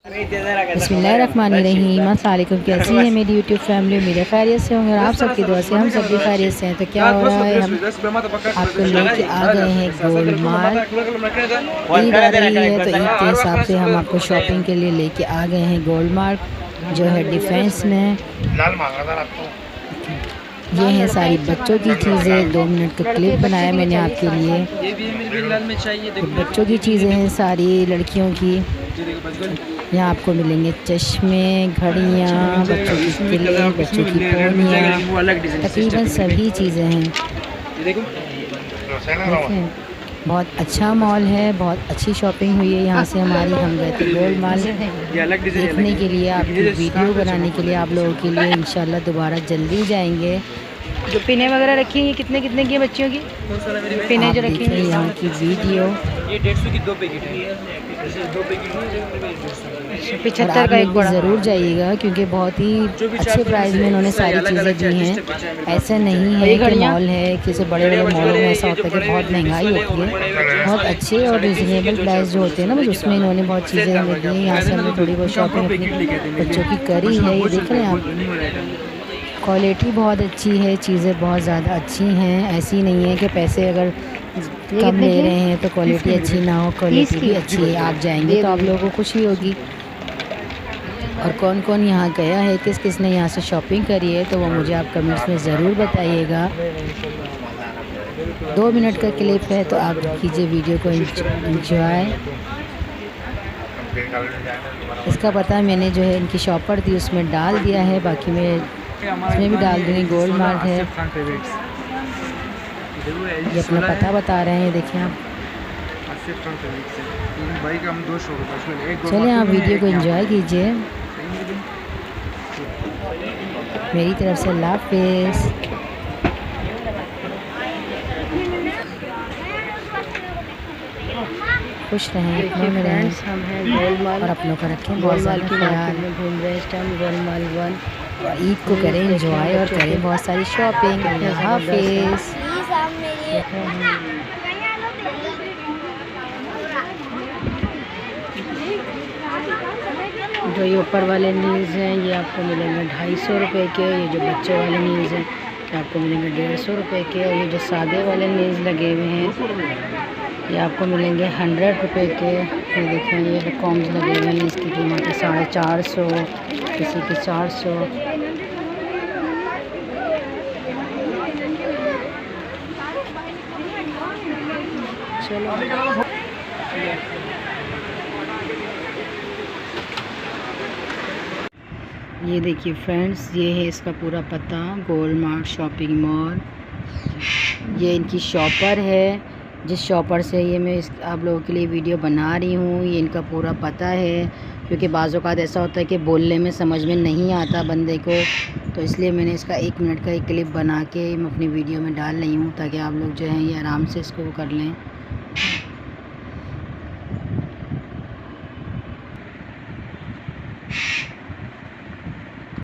बिस्मिल्लाहिर्रहमानिर्रहीम। अस्सलाम वालेकुम। कैसी है मेरी यूट्यूब फैमिली? मेरे खैरियत से होंगे और आप सबकी दुआ से हम सब भी खैरियत से हैं। तो क्या हो रहा है, हम आपको लेके आ गए हैं गोल माल। ईद आ रही है तो ईद के हिसाब से हम आपको शॉपिंग के लिए लेके आ गए हैं गोल मार्ट जो है डिफेंस में। ये हैं सारी बच्चों की चीज़ें। 2 मिनट का क्लिप बनाया मैंने आपके लिए। बच्चों की चीज़ें हैं सारी, लड़कियों की। यहाँ आपको मिलेंगे चश्मे, घड़ियाँ, बच्चों की क्लिप, बच्चों की पोनियाँ, तकरीबन सभी चीज़ें हैं। देखें, बहुत अच्छा मॉल है, बहुत अच्छी शॉपिंग हुई है यहाँ से हमारी। हम गए थे गोल माल देखने के लिए, आपकी वीडियो बनाने के लिए, आप लोगों के लिए। इंशाल्लाह दोबारा जल्दी जाएंगे। जो पिने वगैरह रखी हैं, ये कितने कितने की है बच्चियों की पिने जो रखी हैं? यहाँ की वीडियो ये 150 की 2 पैकेट है। 2 पैकेट है 75 का एक। ज़रूर जाइएगा क्योंकि बहुत ही अच्छे प्राइस में उन्होंने सारी चीज़ें दी हैं। ऐसा नहीं है कि मॉल है, किसी बड़े बड़े मॉलों में ऐसा होता है कि बहुत महंगाई होती है। बहुत अच्छे और रिजनेबल प्राइस जो होते हैं ना, बस उसमें इन्होंने बहुत चीज़ें हमें दी हैं। यहाँ से हमने थोड़ी बहुत शॉपिंग अपनी बच्चों की करी है। ये देख रहे हैं आप, क्वालिटी बहुत अच्छी है, चीज़ें बहुत ज़्यादा अच्छी हैं। ऐसी नहीं है कि पैसे अगर कम ले रहे हैं तो क्वालिटी अच्छी ना हो, क्वालिटी भी अच्छी है। आप जाएंगे तो आप लोगों को खुशी होगी। और कौन कौन यहाँ गया है, किस किस ने यहाँ से शॉपिंग करी है, तो वो मुझे आप कमेंट्स में ज़रूर बताइएगा। 2 मिनट का क्लिप है तो आप कीजिए वीडियो को एंजॉय। इसका पता मैंने जो है इनकी शॉप पर थी उसमें डाल दिया है, बाकी मैं इसमें भी डाल दूँगी। गोल्ड मार्ट है, ये अपना पता बता रहे हैं, देखें आप। चलिए आप वीडियो को एंजॉय कीजिए। मेरी तरफ से अल्लाह हाफ़िज़। खुश रहें, अपनों में रहें। हम हैं गोल माल और अपनों का रखें बहुत ज़्यादा ख्याल में। घूम रहे हैं इस टाइम गोल माल 1। और ईद को करें एंजॉय और करें बहुत सारी शॉपिंग। अल्लाह हाफ़िज़। जो ये ऊपर वाले नील्स हैं ये आपको मिलेंगे 250 रुपये के। ये जो बच्चे वाले नील्स हैं ये आपको मिलेंगे 150 रुपये के। और ये जो सादे वाले नील्स लगे हुए हैं ये आपको मिलेंगे 100 रुपये के। ये देखें, ये कॉम्स लगे हुए हैं, इसकी कीमत है 450, किसी की 400। चलो ये देखिए फ्रेंड्स, ये है इसका पूरा पता, गोल मार्ट शॉपिंग मॉल। ये इनकी शॉपर है, जिस शॉपर से ये मैं आप लोगों के लिए वीडियो बना रही हूँ। ये इनका पूरा पता है, क्योंकि बाज़ औक़ात ऐसा होता है कि बोलने में समझ में नहीं आता बंदे को, तो इसलिए मैंने इसका 1 मिनट का एक क्लिप बना के मैं अपनी वीडियो में डाल रही हूँ, ताकि आप लोग जो हैं ये आराम से इसको कर लें।